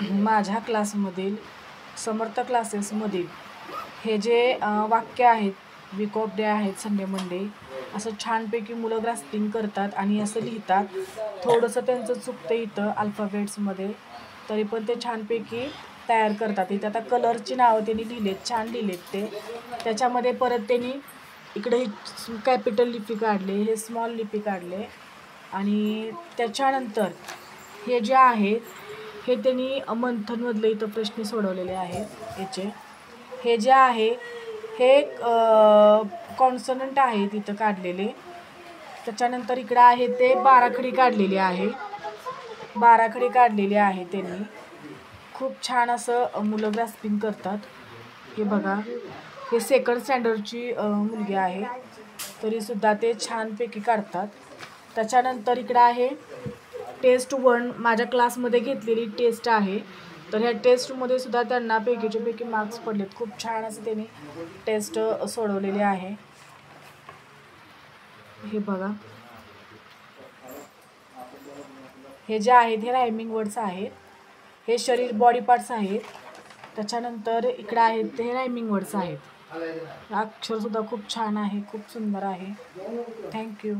माझ्या क्लासमधील समर्थ क्लासेसमधील हे जे वाक्य आहेत, वीक ऑफ डे आहेत, संडे मंडे, असं छानपैकी मुलं ग्रास्पिंग करतात आणि असं लिहितात. थोडंसं त्यांचं चुकतं इथं अल्फाबेट्समध्ये, तरी पण ते छानपैकी तयार करतात. इथं आता कलरची नावं त्यांनी लिहिलेत, छान लिहिलेत ते. त्याच्यामध्ये परत त्यांनी इकडे हे कॅपिटल लिपी काढले, हे स्मॉल लिपी काढले आणि त्याच्यानंतर हे जे आहेत हे त्यांनी मंथनमधले इथं प्रश्न सोडवलेले आहेत याचे. हे जे आहे हे कॉन्सनंट आहेत इथं काढलेले. त्याच्यानंतर इकडं आहे ते बाराखडी काढलेली आहे, बाराखडी काढलेली आहे त्यांनी. खूप छान असं मुलं ग्रास्पिंग करतात. हे बघा, हे सेकंड स्टँडर्डची मुलगी आहे, तरीसुद्धा ते छानपैकी काढतात. त्याच्यानंतर इकडं आहे टेस्ट 1, माझ्या क्लासमध्ये घेतलेली टेस्ट आहे. तर ह्या टेस्टमध्ये सुद्धा त्यांना पैकीच्या पैकी मार्क्स पडलेत. खूप छान असं त्यांनी टेस्ट सोडवलेली आहे. हे बघा, हे जे आहेत हे रायमिंग वर्ड्स आहेत, हे शरीर बॉडी पार्ट्स आहेत. त्याच्यानंतर इकडे आहेत ते रायमिंग वर्ड्स आहेत. अक्षरसुद्धा खूप छान आहे, खूप सुंदर आहे. थँक्यू.